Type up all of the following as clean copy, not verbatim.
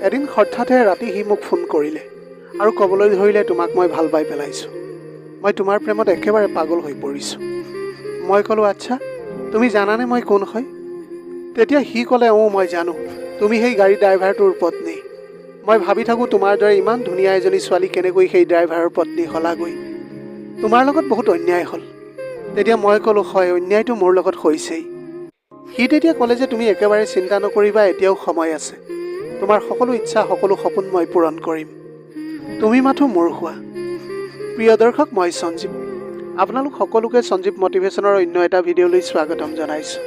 এদিন হঠাতে ৰাতি সি মোক ফোন কৰিলে আৰু ক'বলৈ ধৰিলে তোমাক মই ভাল পাই পেলাইছোঁ, মই তোমাৰ প্ৰেমত একেবাৰে পাগল হৈ পৰিছোঁ। মই ক'লোঁ আচ্ছা, তুমি জানানে মই কোন হয়? তেতিয়া সি ক'লে মই জানো, তুমি সেই গাড়ী ড্ৰাইভাৰটোৰ পত্নী। মই ভাবি থাকোঁ তোমাৰ দৰে ইমান ধুনীয়া এজনী ছোৱালী কেনেকৈ সেই ড্ৰাইভাৰৰ পত্নী হলাগৈ। তোমাৰ লগত বহুত অন্যায় হ'ল। তেতিয়া মই ক'লোঁ হয়, অন্যায়টো মোৰ লগত হৈছেই। সি তেতিয়া ক'লে যে তুমি একেবাৰে চিন্তা নকৰিবা, এতিয়াও সময় আছে। তোমাৰ সকলো ইচ্ছা সকলো সপোন মই পূৰণ কৰিম, তুমি মাথো মোৰ হোৱা। প্ৰিয় দৰ্শক, মই সঞ্জীৱ। আপোনালোক সকলোকে সঞ্জীৱ মটিভেশ্যনৰ অন্য এটা ভিডিঅ'লৈ স্বাগতম জনাইছোঁ।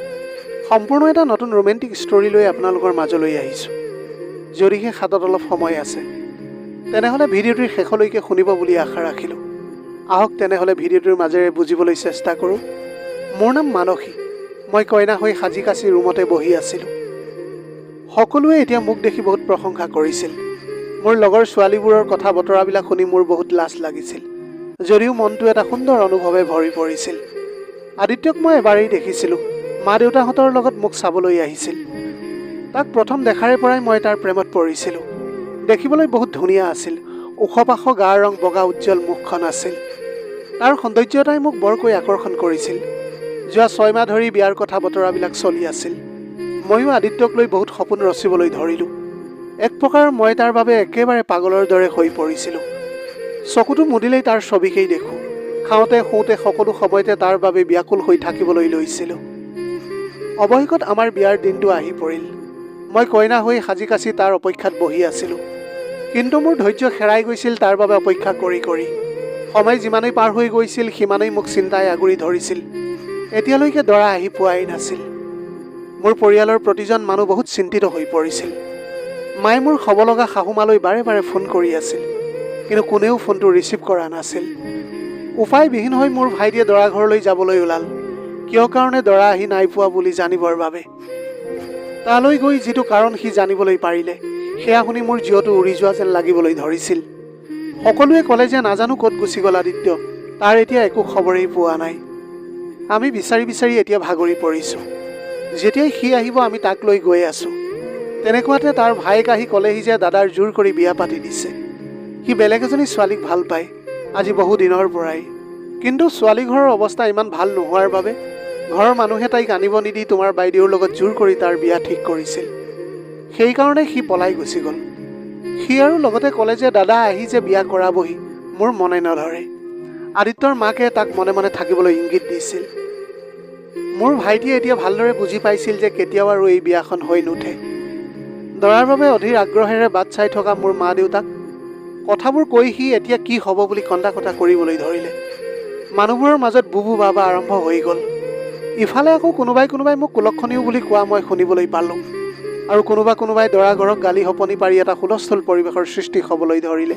সম্পূৰ্ণ এটা নতুন ৰোমেণ্টিক ষ্টৰী লৈ আপোনালোকৰ মাজলৈ আহিছোঁ। যদিহে হাতত অলপ সময় আছে তেনেহ'লে ভিডিঅ'টিৰ শেষলৈকে শুনিব বুলি আশা ৰাখিলোঁ। আহক তেনেহ'লে ভিডিঅ'টোৰ মাজেৰে বুজিবলৈ চেষ্টা কৰোঁ। মোৰ নাম মানসী। মই কইনা হৈ সাজি কাচি ৰুমতে বহি আছিলোঁ। সকলোৱে এতিয়া মোক দেখি বহুত প্ৰশংসা কৰিছিল। মোৰ লগৰ ছোৱালীবোৰৰ কথা বতৰাবিলাক শুনি মোৰ বহুত লাজ লাগিছিল, যদিও মনটো এটা সুন্দৰ অনুভৱে ভৰি পৰিছিল। আদিত্যক মই এবাৰেই দেখিছিলোঁ, মা দেউতাহঁতৰ লগত মোক চাবলৈ আহিছিল। তাক প্ৰথম দেখাৰে পৰাই মই তাৰ প্ৰেমত পৰিছিলোঁ। দেখিবলৈ বহুত ধুনীয়া আছিল, ওখ পাখ গাৰ ৰং বগা উজ্জ্বল মুখখন আছিল। তাৰ সৌন্দৰ্যতাই মোক বৰকৈ আকৰ্ষণ কৰিছিল। যোৱা 6 মাহ ধৰি বিয়াৰ কথা বতৰাবিলাক চলি আছিল। ময়ো আদিত্যক লৈ বহুত সপোন ৰচিবলৈ ধৰিলোঁ। এক প্ৰকাৰ মই তাৰ বাবে একেবাৰে পাগলৰ দৰে হৈ পৰিছিলোঁ। চকুটো মুদিলেই তাৰ ছবিকেই দেখোঁ। খাওঁতে শুওঁতে সকলো সময়তে তাৰ বাবে ব্যাকুল হৈ থাকিবলৈ লৈছিলোঁ। অৱশেষত আমাৰ বিয়াৰ দিনটো আহি পৰিল। মই কইনা হৈ সাজি কাচি তাৰ অপেক্ষাত বহি আছিলোঁ। কিন্তু মোৰ ধৈৰ্য হেৰাই গৈছিল তাৰ বাবে অপেক্ষা কৰি কৰি। সময় যিমানেই পাৰ হৈ গৈছিল সিমানেই মোক চিন্তাই আগুৰি ধৰিছিল। এতিয়ালৈকে দৰা আহি পোৱাই নাছিল। মোৰ পৰিয়ালৰ প্ৰতিজন মানুহ বহুত চিন্তিত হৈ পৰিছিল। মায়ে মোৰ হ'ব লগা শাহুমালৈ বাৰে বাৰে ফোন কৰি আছিল, কিন্তু কোনেও ফোনটো ৰিচিভ কৰা নাছিল। উপায়বিহীন হৈ মোৰ ভাইটিয়ে দৰা ঘৰলৈ যাবলৈ ওলাল, কিয় কাৰণে দৰা আহি নাই পোৱা বুলি জানিবৰ বাবে। তালৈ গৈ যিটো কাৰণ সি জানিবলৈ পাৰিলে, সেয়া শুনি মোৰ জীৱটো উৰি যোৱা যেন লাগিবলৈ ধৰিছিল। সকলোৱে ক'লে যে নাজানো ক'ত গুচি গ'ল আদিত্য, তাৰ এতিয়া একো খবৰেই পোৱা নাই। আমি বিচাৰি বিচাৰি এতিয়া ভাগৰি পৰিছোঁ। যেতিয়াই সি আহিব আমি তাক লৈ গৈ আছোঁ। তেনেকুৱাতে তাৰ ভায়েক আহি ক'লেহি যে দাদাৰ জোৰ কৰি বিয়া পাতি দিছে। সি বেলেগ এজনী ছোৱালীক ভাল পায়, আজি বহু দিনৰ পৰাই। কিন্তু ছোৱালী ঘৰৰ অৱস্থা ইমান ভাল নোহোৱাৰ বাবে ঘৰৰ মানুহে তাইক আনিব নিদি তোমাৰ বাইদেউৰ লগত জোৰ কৰি তাৰ বিয়া ঠিক কৰিছিল। সেইকাৰণে সি পলাই গুচি গ'ল। সি আৰু লগতে ক'লে যে দাদা আহি যে বিয়া কৰাবহি, মোৰ মনে নধৰে। আদিত্যৰ মাকে তাক মনে মনে থাকিবলৈ ইংগিত দিছিল। মোৰ ভাইটিয়ে এতিয়া ভালদৰে বুজি পাইছিল যে কেতিয়াও আৰু এই বিয়াখন হৈ নুঠে। দৰাৰ বাবে অধীৰ আগ্ৰহেৰে বাট চাই থকা মোৰ মা দেউতাক কথাবোৰ কৈ সি এতিয়া কি হ'ব বুলি কন্দা কটা কৰিবলৈ ধৰিলে। মানুহবোৰৰ মাজত বুবু বাবা আৰম্ভ হৈ গ'ল। ইফালে আকৌ কোনোবাই মোক কুলক্ষণীও বুলি কোৱা মই শুনিবলৈ পালোঁ। আৰু কোনোবাই দৰা ঘৰক গালি সপনি পাৰি এটা হুলস্থুল পৰিৱেশৰ সৃষ্টি হ'বলৈ ধৰিলে।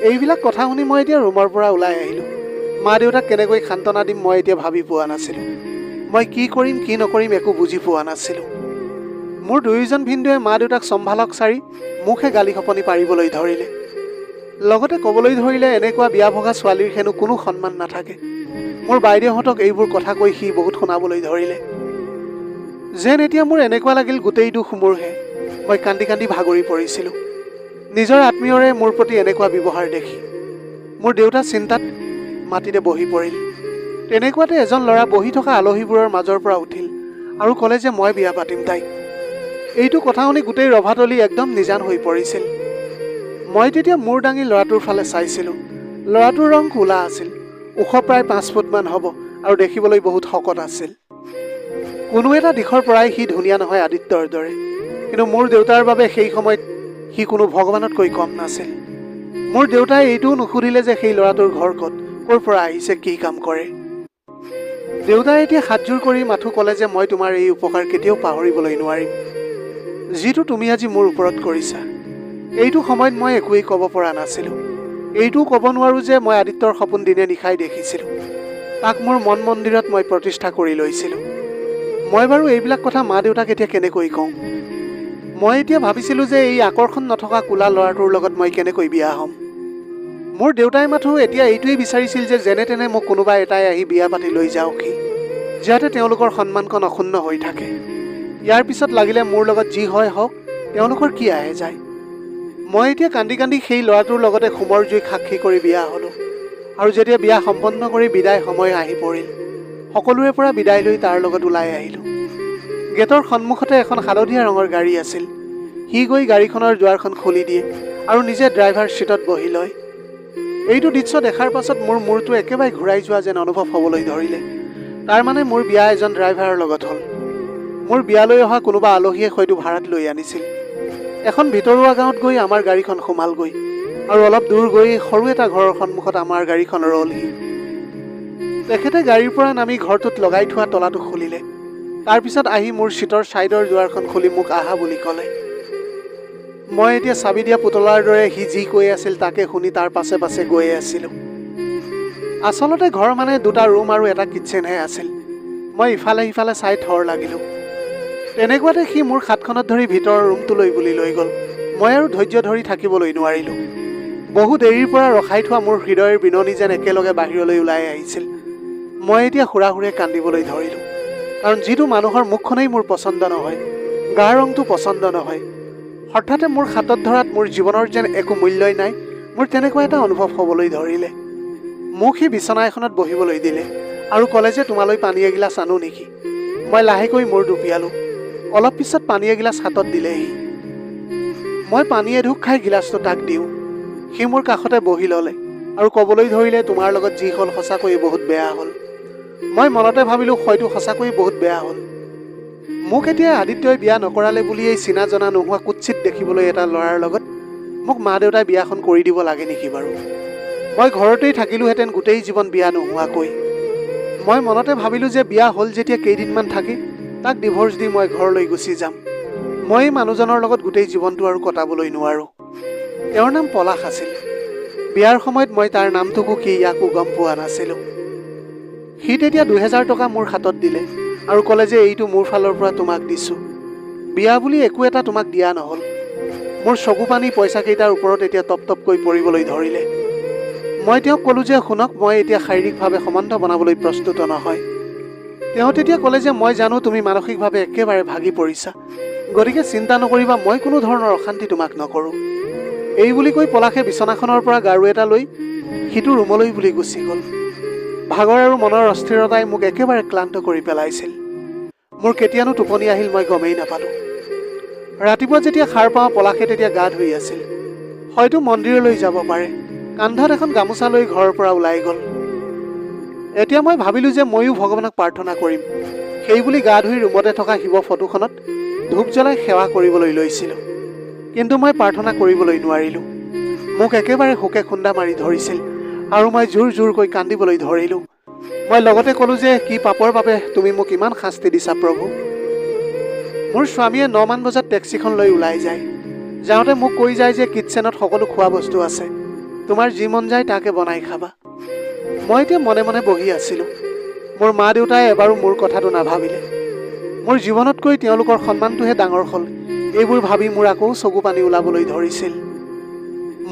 এইবিলাক কথা শুনি মই এতিয়া ৰুমৰ পৰা ওলাই আহিলোঁ। মা দেউতাক কেনেকৈ সান্তনা দিম মই এতিয়া ভাবি পোৱা নাছিলোঁ। মই কি কৰিম কি নকৰিম একো বুজি পোৱা নাছিলোঁ। মোৰ দুয়োজন ভিনদেউৱে মা দেউতাক চম্ভালক চাৰি মুখে গালি সপনি পাৰিবলৈ ধৰিলে। লগতে ক'বলৈ ধৰিলে এনেকুৱা বিয়া ভগা ছোৱালীৰ হেনো কোনো সন্মান নাথাকে। মোৰ বাইদেউহঁতক এইবোৰ কথা কৈ সি বহুত শুনাবলৈ ধৰিলে। যেন এতিয়া মোৰ এনেকুৱা লাগিল গোটেই দুখ মোৰহে। মই কান্দি কান্দি ভাগৰি পৰিছিলোঁ। নিজৰ আত্মীয়ৰে মোৰ প্ৰতি এনেকুৱা ব্যৱহাৰ দেখি মোৰ দেউতা চিন্তাত মাটিতে বহি পৰিল। তেনেকুৱাতে এজন ল'ৰা বহি থকা আলহীবোৰৰ মাজৰ পৰা উঠিল আৰু ক'লে যে মই বিয়া পাতিম তাইক। এইটো কথা শুনি গোটেই ৰভাতলি একদম নিজান হৈ পৰিছিল। মই তেতিয়া মূৰ দাঙি ল'ৰাটোৰ ফালে চাইছিলোঁ। ল'ৰাটোৰ ৰং ক'লা আছিল, ওখ প্ৰায় 5 ফুটমান হ'ব আৰু দেখিবলৈ বহুত শকত আছিল। কোনো এটা দিশৰ পৰাই সি ধুনীয়া নহয় আদিত্যৰ দৰে, কিন্তু মোৰ দেউতাৰ বাবে সেই সময়ত সি কোনো ভগৱানতকৈ কম নাছিল। মোৰ দেউতাই এইটোও নুসুধিলে যে সেই ল'ৰাটোৰ ঘৰ ক'ত, ক'ৰ পৰা আহিছে, কি কাম কৰে। দেউতাই এতিয়া হাতযোৰ কৰি মাথো ক'লে যে মই তোমাৰ এই উপকাৰ কেতিয়াও পাহৰিবলৈ নোৱাৰিম, যিটো তুমি আজি মোৰ ওপৰত কৰিছা। এইটো সময়ত মই একোৱেই ক'ব পৰা নাছিলোঁ। এইটোও ক'ব নোৱাৰোঁ যে মই আদিত্যৰ সপোন দিনে নিশাই দেখিছিলোঁ। তাক মোৰ মন মন্দিৰত মই প্ৰতিষ্ঠা কৰি লৈছিলোঁ। মই বাৰু এইবিলাক কথা মা দেউতাক এতিয়া কেনেকৈ কওঁ। মই এতিয়া ভাবিছিলোঁ যে এই আকৰ্ষণ নথকা কোলা ল'ৰাটোৰ লগত মই কেনেকৈ বিয়া হ'ম। মোৰ দেউতাই মাথো এতিয়া এইটোৱেই বিচাৰিছিল যে যেনে তেনে মোক কোনোবা এটাই আহি বিয়া পাতি লৈ যাওকহি, যাতে তেওঁলোকৰ সন্মানকণ অক্ষুণ্ণ হৈ থাকে। ইয়াৰ পিছত লাগিলে মোৰ লগত যি হয় হওক, তেওঁলোকৰ কি আহে যায়। মই এতিয়া কান্দি কান্দি সেই ল'ৰাটোৰ লগতে হোমৰ জুইক সাক্ষী কৰি বিয়া হ'লোঁ। আৰু যেতিয়া বিয়া সম্পন্ন কৰি বিদায় সময় আহি পৰিল, সকলোৰে পৰা বিদায় লৈ তাৰ লগত ওলাই আহিলোঁ। গেটৰ সন্মুখতে এখন হালধীয়া ৰঙৰ গাড়ী আছিল। সি গৈ গাড়ীখনৰ দুৱাৰখন খুলি দিয়ে আৰু নিজে ড্ৰাইভাৰ ছিটত বহি লয়। এইটো দৃশ্য দেখাৰ পাছত মোৰ মূৰটো একেবাৰে ঘূৰাই যোৱা যেন অনুভৱ হ'বলৈ ধৰিলে। তাৰমানে মোৰ বিয়া এজন ড্ৰাইভাৰৰ লগত হ'ল। মোৰ বিয়ালৈ অহা কোনোবা আলহীয়ে হয়তো ভাড়াত লৈ আনিছিল। এখন ভিতৰুৱা গাঁৱত গৈ আমাৰ গাড়ীখন সোমালগৈ আৰু অলপ দূৰ গৈ সৰু এটা ঘৰৰ সন্মুখত আমাৰ গাড়ীখন ৰলহি। তেখেতে গাড়ীৰ পৰা নামি ঘৰটোত লগাই থোৱা তলাটো খুলিলে। তাৰপিছত আহি মোৰ ছিটৰ ছাইডৰ দুৱাৰখন খুলি মোক আহা বুলি ক'লে। মই এতিয়া চাবি দিয়া পুতলাৰ দৰে সি যি কৈ আছিল তাকে শুনি তাৰ পাছে পাছে গৈয়ে আছিলোঁ। আচলতে ঘৰ মানে দুটা ৰুম আৰু এটা কিটচেনহে আছিল। মই ইফালে সিফালে চাই থৰ লাগিলোঁ। তেনেকুৱাতে সি মোৰ হাতখনত ধৰি ভিতৰৰ ৰুমটোলৈ বুলি লৈ গ'ল। মই আৰু ধৈৰ্য ধৰি থাকিবলৈ নোৱাৰিলোঁ। বহু দেৰিৰ পৰা ৰখাই থোৱা মোৰ হৃদয়ৰ বিননি যেন একেলগে বাহিৰলৈ ওলাই আহিছিল। মই এতিয়া হুৰাহুৰে কান্দিবলৈ ধৰিলোঁ। কাৰণ যিটো মানুহৰ মুখখনেই মোৰ পচন্দ নহয়, গা ৰংটো পচন্দ নহয়, হঠাতে মোৰ হাতত ধৰাত মোৰ জীৱনৰ যেন একো মূল্যই নাই, মোৰ তেনেকুৱা এটা অনুভৱ হ'বলৈ ধৰিলে। মোক সি বিচনা এখনত বহিবলৈ দিলে আৰু ক'লে যে তোমালৈ পানী এগিলাচ আনো নেকি। মই লাহেকৈ মূৰ দুপিয়ালোঁ। অলপ পিছত পানী এগিলাচ হাতত দিলেহি। মই পানী এঢোক খাই গিলাচটো তাক দিওঁ। সি মোৰ কাষতে বহি ল'লে আৰু ক'বলৈ ধৰিলে, তোমাৰ লগত যি হ'ল সঁচাকৈয়ে বহুত বেয়া হ'ল। মই মনতে ভাবিলোঁ হয়তো সঁচাকৈয়ে বহুত বেয়া হ'ল। মোক এতিয়া আদিত্যই বিয়া নকৰালে বুলি এই চিনা জনা নোহোৱা কুৎসিত দেখিবলৈ এটা ল'ৰাৰ লগত মোক মা দেউতাই বিয়াখন কৰি দিব লাগে নেকি বাৰু। মই ঘৰতেই থাকিলোহেঁতেন গোটেই জীৱন বিয়া নোহোৱাকৈ। মই মনতে ভাবিলোঁ যে বিয়া হ'ল যেতিয়া কেইদিনমান থাকি তাক ডিভ'ৰ্চ দি মই ঘৰলৈ গুচি যাম। মই এই মানুহজনৰ লগত গোটেই জীৱনটো আৰু কটাবলৈ নোৱাৰোঁ। তেওঁৰ নাম পলাশ আছিল। বিয়াৰ সময়ত মই তাৰ নামটোকো কি ইয়াকো গম পোৱা নাছিলোঁ। সি তেতিয়া 2000 টকা মোৰ হাতত দিলে আৰু ক'লে যে এইটো মোৰ ফালৰ পৰা তোমাক দিছোঁ। বিয়া বুলি একো এটা তোমাক দিয়া নহ'ল। মোৰ চকু পানী পইচাকেইটাৰ ওপৰত এতিয়া টপ টপকৈ পৰিবলৈ ধৰিলে। মই তেওঁক ক'লোঁ যে শুনক, মই এতিয়া শাৰীৰিকভাৱে সম্বন্ধ বনাবলৈ প্ৰস্তুত নহয়। তেওঁ তেতিয়া ক'লে যে মই জানো তুমি মানসিকভাৱে একেবাৰে ভাগি পৰিছা, গতিকে চিন্তা নকৰিবা, মই কোনো ধৰণৰ অশান্তি তোমাক নকৰোঁ। এই বুলি কৈ পলাশে বিচনাখনৰ পৰা গাৰু এটা লৈ সিটো ৰুমলৈ বুলি গুচি গ'ল। ভাগৰ আৰু মনৰ অস্থিৰতাই মোক একেবাৰে ক্লান্ত কৰি পেলাইছিল। মোৰ কেতিয়ানো টোপনি আহিল মই গমেই নাপালোঁ। ৰাতিপুৱা যেতিয়া সাৰ পাওঁ পলাশে তেতিয়া গা ধুই আছিল। হয়তো মন্দিৰলৈ যাব পাৰে। কান্ধত এখন গামোচা লৈ ঘৰৰ পৰা ওলাই গ'ল। এতিয়া মই ভাবিলোঁ যে ময়ো ভগৱানক প্ৰাৰ্থনা কৰিম। সেই বুলি গা ধুই ৰুমতে থকা শিৱ ফটোখনত ধূপ জ্বলাই সেৱা কৰিবলৈ লৈছিলোঁ। কিন্তু মই প্ৰাৰ্থনা কৰিবলৈ নোৱাৰিলোঁ। মোক একেবাৰে শোকে খুন্দা মাৰি ধৰিছিল আৰু মই জোৰ জোৰকৈ কান্দিবলৈ ধৰিলোঁ। মই লগতে ক'লোঁ যে কি পাপৰ বাবে তুমি মোক ইমান শাস্তি দিছা প্ৰভু। মোৰ স্বামীয়ে 9 মান বজাত টেক্সিখন লৈ ওলাই যায়। যাওঁতে মোক কৈ যায় যে কিটচেনত সকলো খোৱা বস্তু আছে, তোমাৰ যি মন যায় তাকে বনাই খাবা। মই এতিয়া মনে মনে বহি আছিলোঁ। মোৰ মা দেউতাই এবাৰো মোৰ কথাটো নাভাবিলে। মোৰ জীৱনতকৈ তেওঁলোকৰ সন্মানটোহে ডাঙৰ হ'ল, এইবোৰ ভাবি মোৰ আকৌ চকু পানী ওলাবলৈ ধৰিছিল।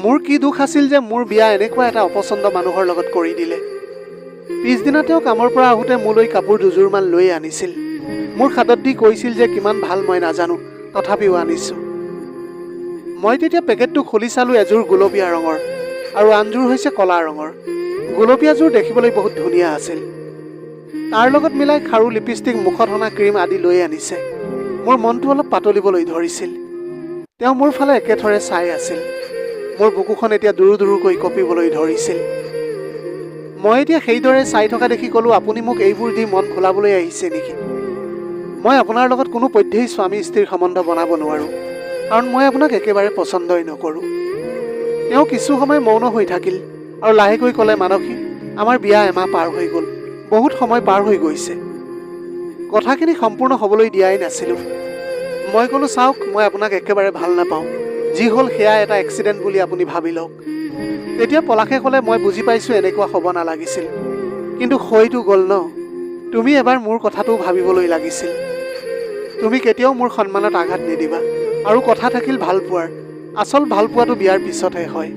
মোৰ কি দুখ আছিল যে মোৰ বিয়া এনেকুৱা এটা অপচন্দ মানুহৰ লগত কৰি দিলে। পিছদিনা তেওঁ কামৰ পৰা আহোঁতে মোলৈ কাপোৰ দুযোৰমান লৈ আনিছিল। মোৰ হাতত দি কৈছিল যে কিমান ভাল মই নাজানো, তথাপিও আনিছোঁ। মই তেতিয়া পেকেটটো খুলি চালোঁ, এযোৰ গুলপীয়া ৰঙৰ আৰু আনযোৰ হৈছে কলা ৰঙৰ। গুলপীয়াযোৰ দেখিবলৈ বহুত ধুনীয়া আছিল। তাৰ লগত মিলাই খাৰু, লিপষ্টিক, মুখত সনা ক্ৰীম আদি লৈ আনিছে। মোৰ মনটো অলপ পাতলিবলৈ ধৰিছিল। তেওঁ মোৰ ফালে একেথৰে চাই আছিল। মোৰ বুকুখন এতিয়া দুৰু দুৰুকৈ কঁপিবলৈ ধৰিছিল। মই এতিয়া সেইদৰে চাই থকা দেখি ক'লোঁ, আপুনি মোক এইবোৰ দি মন ভুলাবলৈ আহিছে নেকি? মই আপোনাৰ লগত কোনো পধ্যেই স্বামী স্ত্ৰীৰ সম্বন্ধ বনাব নোৱাৰোঁ, কাৰণ মই আপোনাক একেবাৰে পচন্দই নকৰোঁ। তেওঁ কিছু সময় মৌন হৈ থাকিল আৰু লাহেকৈ ক'লে, মানসী, আমাৰ বিয়া এমাহ পাৰ হৈ গ'ল, বহুত সময় পাৰ হৈ গৈছে। কথাখিনি সম্পূৰ্ণ হ'বলৈ দিয়াই নাছিলোঁ। মই ক'লোঁ, চাওক, মই আপোনাক একেবাৰে ভাল নাপাওঁ। যি হ'ল সেয়া এটা এক্সিডেণ্ট বুলি আপুনি ভাবি লওক। তেতিয়া পলাশে ক'লে, মই বুজি পাইছোঁ এনেকুৱা হ'ব নালাগিছিল, কিন্তু হয়তো গ'ল ন। তুমি এবাৰ মোৰ কথাটোও ভাবিবলৈ লাগিছিল। তুমি কেতিয়াও মোৰ সন্মানত আঘাত নিদিবা। আৰু কথা থাকিল ভালপোৱাৰ, আচল ভালপোৱাটো বিয়াৰ পিছতহে হয়।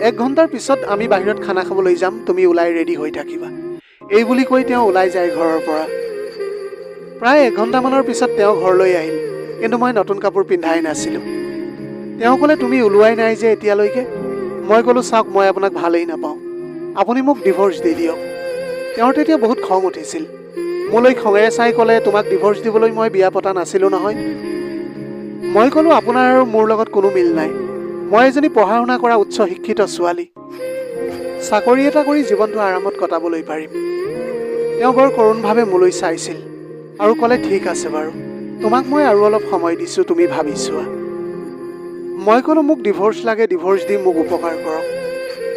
1 ঘণ্টাৰ পিছত আমি বাহিৰত খানা খাবলৈ যাম, তুমি ওলাই ৰেডি হৈ থাকিবা। এই বুলি কৈ তেওঁ ওলাই যায় ঘৰৰ পৰা। প্ৰায় 1 ঘণ্টামানৰ পিছত তেওঁ ঘৰলৈ আহিল কিন্তু মই নতুন কাপোৰ পিন্ধাই নাছিলোঁ। তেওঁ ক'লে তুমি ওলোৱাই নাই যে এতিয়ালৈকে। মই ক'লোঁ চাওক মই আপোনাক ভালেই নাপাওঁ, আপুনি মোক ডিভ'ৰ্চ দি দিয়ক। তেওঁৰ তেতিয়া বহুত খং উঠিছিল। মোলৈ খঙেৰে চাই ক'লে তোমাক ডিভ'ৰ্চ দিবলৈ মই বিয়া পতা নাছিলোঁ নহয়। মই ক'লোঁ আপোনাৰ আৰু মোৰ লগত কোনো মিল নাই। মই এজনী পঢ়া শুনা কৰা উচ্চ শিক্ষিত ছোৱালী, চাকৰি এটা কৰি জীৱনটো আৰামত কটাবলৈ পাৰিম। তেওঁ বৰ কৰুণভাৱে মোলৈ চাইছিল আৰু ক'লে ঠিক আছে বাৰু, তোমাক মই আৰু অলপ সময় দিছোঁ, তুমি ভাবি চোৱা। মই ক'লোঁ মোক ডিভ'ৰ্চ লাগে, ডিভ'ৰ্চ দি মোক উপকাৰ কৰক।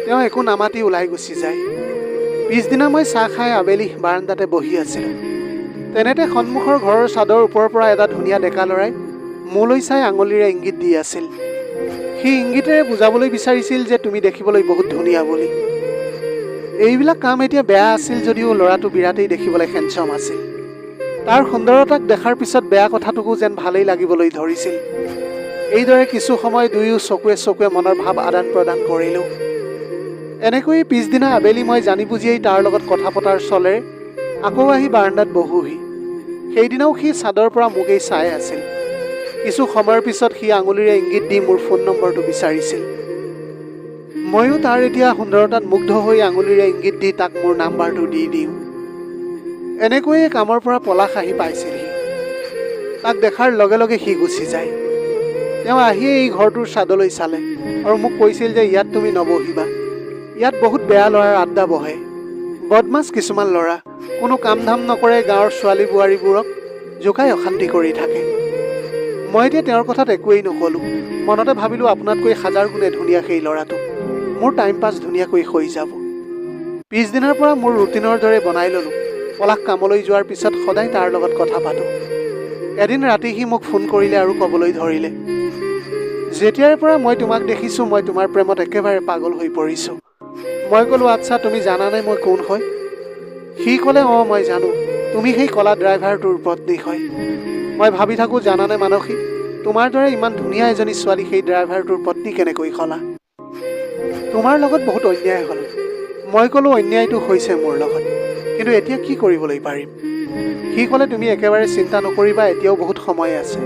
তেওঁ একো নামাতি ওলাই গুচি যায়। পিছদিনা মই চাহ খাই আবেলি বাৰান্দাতে বহি আছিলোঁ। তেনেতে সন্মুখৰ ঘৰৰ চাদৰ ওপৰৰ পৰা এটা ধুনীয়া ডেকা ল'ৰাই মোলৈ চাই আঙুলিৰে ইংগিত দি আছিল। সি ইংগিতেৰে বুজাবলৈ বিচাৰিছিল যে তুমি দেখিবলৈ বহুত ধুনীয়া বুলি। এইবিলাক কাম এতিয়া বেয়া আছিল যদিও ল'ৰাটো বিৰাটেই দেখিবলৈ হেণ্ডছম আছিল। তাৰ সুন্দৰতাক দেখাৰ পিছত বেয়া কথাটোকো যেন ভালেই লাগিবলৈ ধৰিছিল। এইদৰে কিছু সময় দুয়ো চকুৱে চকুৱে মনৰ ভাৱ আদান প্ৰদান কৰিলোঁ। এনেকৈয়ে পিছদিনা আবেলি মই জানি বুজিয়েই তাৰ লগত কথা পতাৰ চলেৰে আকৌ আহি বাৰান্দাত বহোহি। সেইদিনাও সি চাদৰ পৰা মোকেই চাই আছিল। কিছু সময়ৰ পিছত সি আঙুলিৰে ইংগিত দি মোৰ ফোন নম্বৰটো বিচাৰিছিল। ময়ো তাৰ এতিয়া সুন্দৰতাত মুগ্ধ হৈ আঙুলিৰে ইংগিত দি তাক মোৰ নাম্বাৰটো দি দিওঁ। এনেকৈয়ে কামৰ পৰা পলাশ আহি পাইছিলহি। তাক দেখাৰ লগে লগে সি গুচি যায়। তেওঁ আহিয়ে এই ঘৰটোৰ ছাদলৈ চালে আৰু মোক কৈছিল যে ইয়াত তুমি নবহিবা, ইয়াত বহুত বেয়া ল'ৰাৰ আড্ডা বহে, বদমাছ কিছুমান ল'ৰা, কোনো কাম ধাম নকৰে, গাঁৱৰ ছোৱালী বোৱাৰীবোৰক জোকাই অশান্তি কৰি থাকে। মই এতিয়া তেওঁৰ কথাত একোৱেই নক'লোঁ। মনতে ভাবিলোঁ আপোনাতকৈ হাজাৰ গুণে ধুনীয়া সেই ল'ৰাটো, মোৰ টাইম পাছ ধুনীয়াকৈ হৈ যাব। পিছদিনাৰ পৰা মোৰ ৰুটিনৰ দৰে বনাই ল'লোঁ। পলাশ কামলৈ যোৱাৰ পিছত সদায় তাৰ লগত কথা পাতোঁ। এদিন ৰাতি সি মোক ফোন কৰিলে আৰু ক'বলৈ ধৰিলে, যেতিয়াৰ পৰা মই তোমাক দেখিছোঁ মই তোমাৰ প্ৰেমত একেবাৰে পাগল হৈ পৰিছোঁ। মই ক'লোঁ আচ্ছা তুমি জানানে মই কোন হয়? সি ক'লে অঁ মই জানো, তুমি সেই ক'লা ড্ৰাইভাৰটোৰ পত্নী হয়। মই ভাবি থাকোঁ জানানে মানসী, তোমাৰ দৰে ইমান ধুনীয়া এজনী ছোৱালী সেই ড্ৰাইভাৰটোৰ পত্নী কেনেকৈ হ'লা? তোমাৰ লগত বহুত অন্যায় হ'ল। মই ক'লোঁ অন্যায়টো হৈছে মোৰ লগত, কিন্তু এতিয়া কি কৰিবলৈ পাৰিম? সি ক'লে তুমি একেবাৰে চিন্তা নকৰিবা, এতিয়াও বহুত সময় আছে,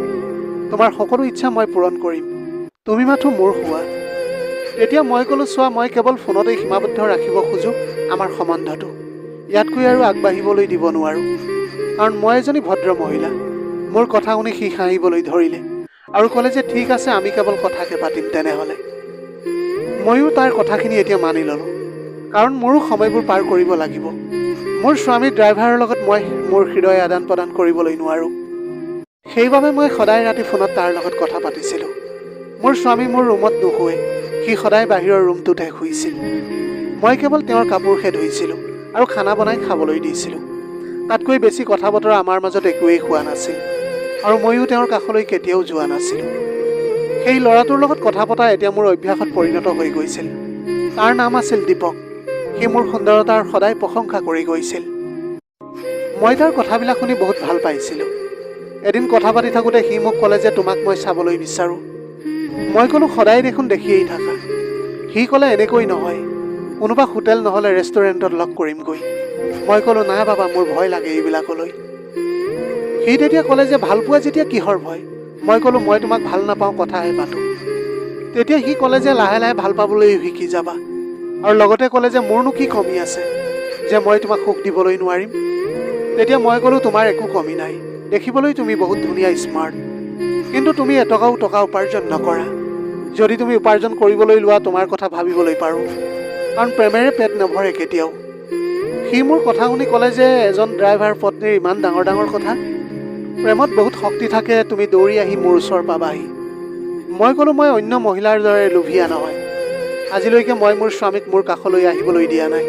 তোমাৰ সকলো ইচ্ছা মই পূৰণ কৰিম, তুমি মাথো মোৰ হোৱা। তেতিয়া মই ক'লোঁ চোৱা মই কেৱল ফোনতেই সীমাবদ্ধ ৰাখিব খোজোঁ আমাৰ সম্বন্ধটো, ইয়াতকৈ আৰু আগবাঢ়িবলৈ দিব নোৱাৰোঁ, কাৰণ মই এজনী ভদ্ৰ মহিলা। মোৰ কথা শুনি সি হাঁহিবলৈ ধৰিলে আৰু ক'লে যে ঠিক আছে আমি কেৱল কথাকে পাতিম তেনেহ'লে। ময়ো তাৰ কথাখিনি এতিয়া মানি ল'লোঁ, কাৰণ মোৰো সময়বোৰ পাৰ কৰিব লাগিব। মোৰ স্বামী ড্ৰাইভাৰৰ লগত মই মোৰ হৃদয় আদান প্ৰদান কৰিবলৈ নোৱাৰোঁ। সেইবাবে মই সদায় ৰাতি ফোনত তাৰ লগত কথা পাতিছিলোঁ। মোৰ স্বামী মোৰ ৰুমত নুশুৱে, সি সদায় বাহিৰৰ ৰুমটোতহে শুইছিল। মই কেৱল তেওঁৰ কাপোৰহে ধুইছিলোঁ আৰু খানা বনাই খাবলৈ দিছিলোঁ। তাতকৈ বেছি কথা বতৰা আমাৰ মাজত একোৱেই হোৱা নাছিল আৰু ময়ো তেওঁৰ কাষলৈ কেতিয়াও যোৱা নাছিলোঁ। সেই ল'ৰাটোৰ লগত কথা পতা এতিয়া মোৰ অভ্যাসত পৰিণত হৈ গৈছিল। তাৰ নাম আছিল দীপক। সি মোৰ সুন্দৰতাৰ সদায় প্ৰশংসা কৰি গৈছিল। মই তাৰ কথাবিলাক শুনি বহুত ভাল পাইছিলোঁ। এদিন কথা পাতি থাকোঁতে সি মোক ক'লে যে তোমাক মই চাবলৈ বিচাৰোঁ। মই ক'লোঁ সদায় দেখোন দেখিয়েই থাকা। সি ক'লে এনেকৈ নহয়, কোনোবা হোটেল নহ'লে ৰেষ্টুৰেণ্টত লগ কৰিমগৈ। মই ক'লোঁ নাই বাবা মোৰ ভয় লাগে এইবিলাকলৈ। সি তেতিয়া ক'লে যে ভাল পোৱা যেতিয়া কিহৰ ভয়? মই ক'লোঁ মই তোমাক ভাল নাপাওঁ, কথাহে পাতোঁ। তেতিয়া সি ক'লে যে লাহে লাহে ভাল পাবলৈ শিকি যাবা, আৰু লগতে ক'লে যে মোৰনো কি কমি আছে যে মই তোমাক সুখ দিবলৈ নোৱাৰিম। তেতিয়া মই ক'লোঁ তোমাৰ একো কমি নাই, দেখিবলৈ তুমি বহুত ধুনীয়া স্মাৰ্ট, কিন্তু তুমি এটকাও টকা উপাৰ্জন নকৰা। যদি তুমি উপাৰ্জন কৰিবলৈ লোৱা তোমাৰ কথা ভাবিবলৈ পাৰোঁ, কাৰণ প্ৰেমেৰে পেট নভৰে কেতিয়াও। সি মোৰ কথা শুনি ক'লে যে এজন ড্ৰাইভাৰ পত্নীৰ ইমান ডাঙৰ ডাঙৰ কথা, প্ৰেমত বহুত শক্তি থাকে, তুমি দৌৰি আহি মোৰ ওচৰ পাবাহি। মই ক'লোঁ মই অন্য মহিলাৰ দৰে লোভীয়া নহয়, আজিলৈকে মই মোৰ স্বামীক মোৰ কাষলৈ আহিবলৈ দিয়া নাই।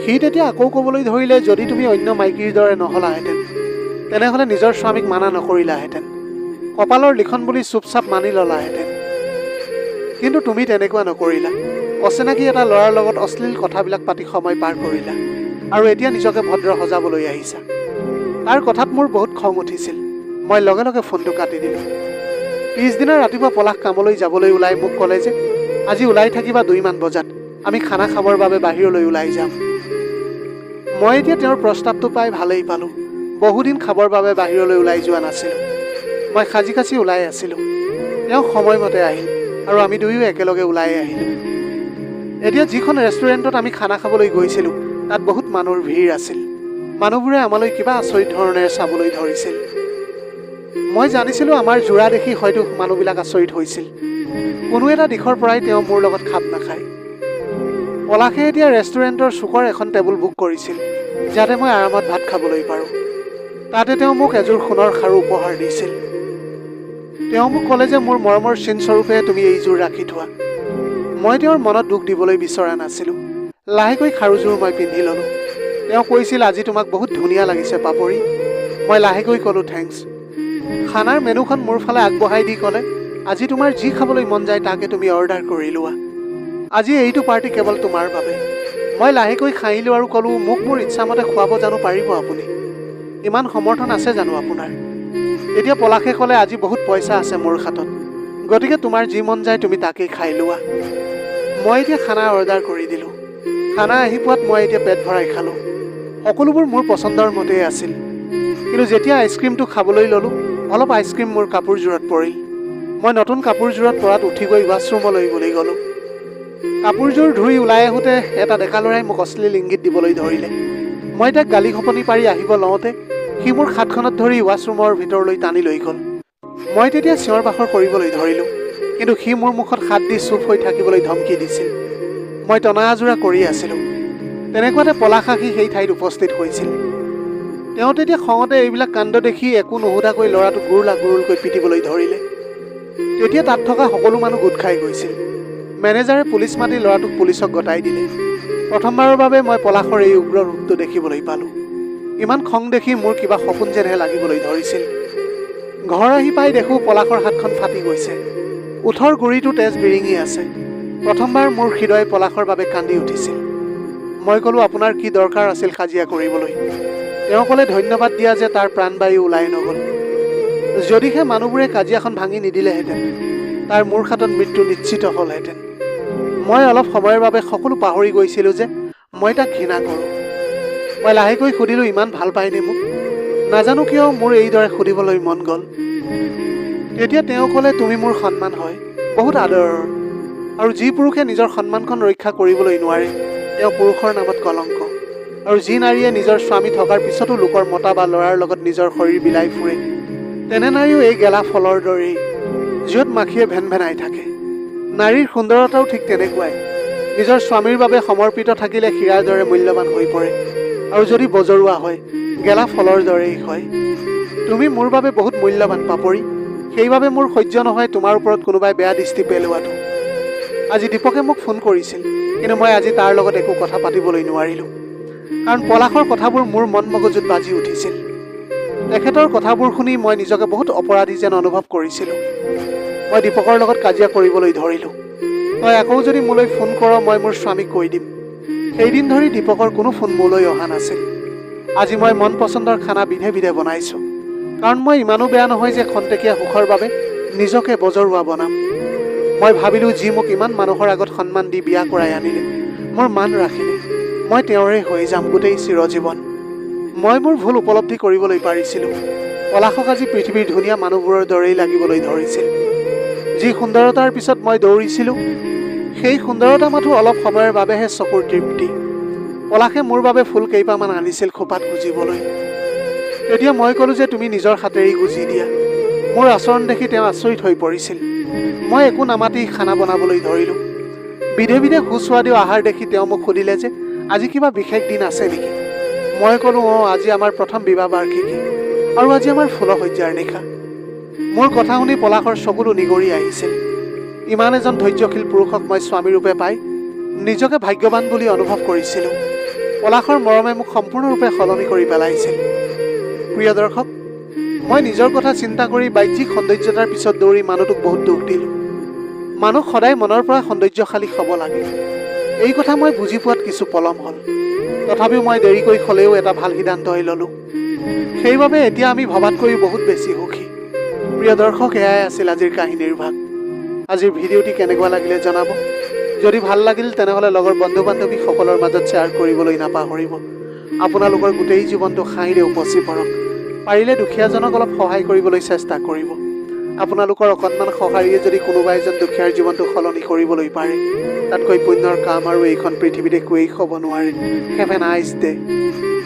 সি তেতিয়া আকৌ ক'বলৈ ধৰিলে যদি তুমি অন্য মাইকীৰ দৰে নহ'লাহেঁতেন তেনেহ'লে নিজৰ স্বামীক মানা নকৰিলাহেঁতেন, কপালৰ লিখন বুলি চুপচাপ মানি ল'লাহেঁতেন, কিন্তু তুমি তেনেকুৱা নকৰিলা। অচিনাকি এটা ল'ৰাৰ লগত অশ্লীল কথাবিলাক পাতি সময় পাৰ কৰিলা আৰু এতিয়া নিজকে ভদ্ৰ সজাবলৈ আহিছা। তাৰ কথাত মোৰ বহুত খং উঠিছিল। মই লগে লগে ফোনটো কাটি দিলোঁ। পিছদিনা ৰাতিপুৱা পলাশ কামলৈ যাবলৈ ওলাই মোক ক'লে যে আজি ওলাই থাকিবা 2 মান বজাত, আমি খানা খাবৰ বাবে বাহিৰলৈ ওলাই যাম। মই এতিয়া তেওঁৰ প্ৰস্তাৱটো পাই ভালেই পালোঁ। বহুদিন খাবৰ বাবে বাহিৰলৈ ওলাই যোৱা নাছিলোঁ। মই সাজি কাচি ওলাই আছিলোঁ। তেওঁ সময়মতে আহিল আৰু আমি দুয়ো একেলগে ওলাই আহিলোঁ। এতিয়া যিখন ৰেষ্টুৰেণ্টত আমি খানা খাবলৈ গৈছিলোঁ তাত বহুত মানুহৰ ভিৰ আছিল। মানুহবোৰে আমালৈ কিবা আচৰিত ধৰণেৰে চাবলৈ ধৰিছিল। মই জানিছিলোঁ আমাৰ যোৰা দেখি হয়তো মানুহবিলাক আচৰিত হৈছিল। কোনো এটা দিশৰ পৰাই তেওঁ মোৰ লগত খাপ নাখায়। পলাশে এতিয়া ৰেষ্টুৰেণ্টৰ চুকৰ এখন টেবুল বুক কৰিছিল যাতে মই আৰামত ভাত খাবলৈ পাৰোঁ। তাতে তেওঁ মোক এযোৰ সোণৰ খাৰু উপহাৰ দিছিল। তেওঁ মোক ক'লে যে মোৰ মৰমৰ চিনস্বৰূপে তুমি এইযোৰ ৰাখি থোৱা। মই তেওঁৰ মনত দুখ দিবলৈ বিচৰা নাছিলোঁ। লাহেকৈ খাৰুযোৰ মই পিন্ধি ল'লোঁ। তেওঁ কৈছিল, আজি তোমাক বহুত ধুনীয়া লাগিছে পাপৰি। মই লাহেকৈ ক'লোঁ, থেংকছ। খানাৰ মেনুখন মোৰ ফালে আগবঢ়াই দি ক'লে, আজি তোমাৰ যি খাবলৈ মন যায় তাকে তুমি অৰ্ডাৰ কৰি লোৱা। আজি এইটো পাৰ্টি কেৱল তোমাৰ বাবে। মই লাহেকৈ খাইলোঁ আৰু ক'লোঁ, মোক মোৰ ইচ্ছামতে খুৱাব জানো পাৰিব আপুনি? ইমান সমৰ্থন আছে জানো আপোনাৰ? তেতিয়া পলাশে ক'লে, আজি বহুত পইচা আছে মোৰ হাতত, গতিকে তোমাৰ যি মন যায় তুমি তাকেই খাই লোৱা। মই এতিয়া খানা অৰ্ডাৰ কৰি দিলোঁ। খানা আহি পোৱাত মই এতিয়া পেট ভৰাই খালোঁ। সকলোবোৰ মোৰ পচন্দৰ মতেই আছিল। কিন্তু যেতিয়া আইচক্ৰীমটো খাবলৈ ল'লোঁ, অলপ আইচক্ৰীম মোৰ কাপোৰযোৰত পৰিল। মই নতুন কাপোৰযোৰত পৰাত উঠি গৈ ৱাছৰুমলৈ বুলি গ'লোঁ। কাপোৰযোৰ ধুই ওলাই আহোঁতে এটা ডেকা ল'ৰাই মোক অশ্লীল ইংগিত দিবলৈ ধৰিলে। মই তাক গালি খপনি পাৰি আহিব লওঁতে সি মোৰ হাতখনত ধৰি ৱাছৰুমৰ ভিতৰলৈ টানি লৈ গ'ল। মই তেতিয়া চিঞৰ বাখৰ কৰিবলৈ ধৰিলোঁ, কিন্তু সি মোৰ মুখত হাত দি চুপ হৈ থাকিবলৈ ধমকি দিছিল। মই টনা আজোৰা কৰি আছিলোঁ। তেনেকুৱাতে পলাশ আহি সেই ঠাইত উপস্থিত হৈছিল। তেওঁ তেতিয়া খঙতে এইবিলাক কাণ্ড দেখি একো নুসুধাকৈ ল'ৰাটোক গুৰুলা গুৰুলকৈ পিটিবলৈ ধৰিলে। তেতিয়া তাত থকা সকলো মানুহ গোট খাই গৈছিল। মেনেজাৰে পুলিচ মাতি ল'ৰাটোক পুলিচক গতাই দিলে। প্ৰথমবাৰৰ বাবে মই পলাশৰ এই উগ্ৰ ৰূপটো দেখিবলৈ পালোঁ। ইমান খং দেখি মোৰ কিবা সপোন যেনহে লাগিবলৈ ধৰিছিল। ঘৰ আহি পাই দেখোঁ পলাশৰ হাতখন ফাটি গৈছে। ওঠৰ গুৰিটো তেজ বিৰিঙি আছে। প্ৰথমবাৰ মোৰ হৃদয় পলাশৰ বাবে কান্দি উঠিছিল। মই ক'লোঁ, আপোনাৰ কি দৰকাৰ আছিল কাজিয়া কৰিবলৈ? তেওঁ ক'লে, ধন্যবাদ দিয়া যে তাৰ প্ৰাণবায়ু ওলাই নগ'ল। যদিহে মানুহবোৰে কাজিয়াখন ভাঙি নিদিলেহেঁতেন তাৰ মোৰ হাতত মৃত্যু নিশ্চিত হ'লহেঁতেন। মই অলপ সময়ৰ বাবে সকলো পাহৰি গৈছিলোঁ যে মই তাক ঘৃণা কৰোঁ। মই লাহেকৈ সুধিলোঁ, ইমান ভাল পায়নে মোক? নাজানো কিয় মোৰ এইদৰে সুধিবলৈ মন গ'ল। তেতিয়া তেওঁ ক'লে, তুমি মোৰ সন্মান হয়, বহুত আদৰৰ। আৰু যি পুৰুষে নিজৰ সন্মানখন ৰক্ষা কৰিবলৈ নোৱাৰে তেওঁ পুৰুষৰ নামত কলংক। আৰু যি নাৰীয়ে নিজৰ স্বামী থকাৰ পিছতো লোকৰ মতা বা ল'ৰাৰ লগত নিজৰ শৰীৰ বিলাই ফুৰে তেনে নাৰীও এই গেলা ফলৰ দৰেই, য'ত মাখিয়ে ভেন ভেনাই থাকে। নাৰীৰ সুন্দৰতাও ঠিক তেনেকুৱাই। নিজৰ স্বামীৰ বাবে সমৰ্পিত থাকিলে হীৰাৰ দৰে মূল্যৱান হৈ পৰে, আৰু যদি বজৰুৱা হয় গেলা ফলৰ দৰেই হয়। তুমি মোৰ বাবে বহুত মূল্যৱান পাপৰি। সেইবাবে মোৰ সহ্য নহয় তোমাৰ ওপৰত কোনোবাই বেয়া দৃষ্টি পেলোৱাটো। আজি দীপকে মোক ফোন কৰিছিল, কিন্তু মই আজি তাৰ লগত একো কথা পাতিবলৈ নোৱাৰিলোঁ, কাৰণ পলাশৰ কথাবোৰ মোৰ মন মগজুত বাজি উঠিছিল। তেখেতৰ কথাবোৰ শুনি মই নিজকে বহুত অপৰাধী যেন অনুভৱ কৰিছিলোঁ। মই দীপকৰ লগত কাজিয়া কৰিবলৈ ধৰিলোঁ। তই আকৌ যদি মোলৈ ফোন কৰ মই মোৰ স্বামীক কৈ দিম। সেইদিন ধৰি দীপকৰ কোনো ফোন মোলৈ অহা নাছিল। আজি মই মন পচন্দৰ খানা বিধে বিধে বনাইছোঁ, কাৰণ মই ইমানো বেয়া নহয় যে খন্তেকীয়া সুখৰ বাবে নিজকে বজৰুৱা বনাম। মই ভাবিলোঁ, যি মোক ইমান মানুহৰ আগত সন্মান দি বিয়া কৰাই আনিলে, মোৰ মান ৰাখিলে, মই তেওঁৰে হৈ যাম গোটেই চিৰজীৱন। মই মোৰ ভুল উপলব্ধি কৰিবলৈ পাৰিছিলোঁ। পলাশক আজি পৃথিৱীৰ ধুনীয়া মানুহবোৰৰ দৰেই লাগিবলৈ ধৰিছিল। যি সুন্দৰতাৰ পিছত মই দৌৰিছিলোঁ সেই সুন্দৰতা মাথো অলপ সময়ৰ বাবেহে চকুৰ তৃপ্তি। পলাশে মোৰ বাবে ফুল কেইপামান আনিছিল খোপাত গুজিবলৈ। তেতিয়া মই ক'লোঁ যে তুমি নিজৰ হাতেৰেই গুজি দিয়া। মোৰ আচৰণ দেখি তেওঁ আচৰিত হৈ পৰিছিল। মই একো নামাতি খানা বনাবলৈ ধৰিলোঁ। বিধে বিধে সুস্বাদু আহাৰ দেখি তেওঁ মোক সুধিলে যে আজি কিবা বিশেষ দিন আছে নেকি? মই ক'লোঁ, আজি আমাৰ প্ৰথম বিবাহ বাৰ্ষিকী আৰু আজি আমাৰ ফুলশয্যাৰ নিশা। মোৰ কথা শুনি পলাশৰ চকুলো নিগৰি আহিছিল। ইমান এজন ধৈৰ্যশীল পুৰুষক মই স্বামীৰূপে পাই নিজকে ভাগ্যৱান বুলি অনুভৱ কৰিছিলোঁ। পলাশৰ মৰমে মোক সম্পূৰ্ণৰূপে সলনি কৰি পেলাইছিল। প্ৰিয় দৰ্শক, মই নিজৰ কথা চিন্তা কৰি বাহ্যিক সৌন্দৰ্যতাৰ পিছত দৌৰি মানুহটোক বহুত দুখ দিলোঁ। মানুহ সদায় মনৰ পৰা সৌন্দৰ্যশালী হ'ব লাগে। এই কথা মই বুজি পোৱাত কিছু পলম হ'ল। তথাপিও মই দেৰিকৈ হ'লেও এটা ভাল সিদ্ধান্তই ল'লোঁ। সেইবাবে এতিয়া আমি ভবাতকৈ বহুত বেছি সুখী। প্ৰিয় দৰ্শক, এয়াই আছিল আজিৰ কাহিনীৰ ভাগ। আজিৰ ভিডিঅ'টি কেনেকুৱা লাগিলে জনাব। যদি ভাল লাগিল তেনেহ'লে লগৰ বন্ধু বান্ধৱীসকলৰ মাজত শ্বেয়াৰ কৰিবলৈ নাপাহৰিব। আপোনালোকৰ গোটেই জীৱনটো হাঁহিৰে উপচি পৰক। পাৰিলে দুখীয়াজনক অলপ সহায় কৰিবলৈ চেষ্টা কৰিব। আপোনালোকৰ অকণমান সঁহাৰিয়ে যদি কোনোবা এজন দুখীয়াৰ জীৱনটো সলনি কৰিবলৈ পাৰে, তাতকৈ পুণ্যৰ কাম আৰু এইখন পৃথিৱীত একোৱেই হ'ব নোৱাৰে। Have a nice day.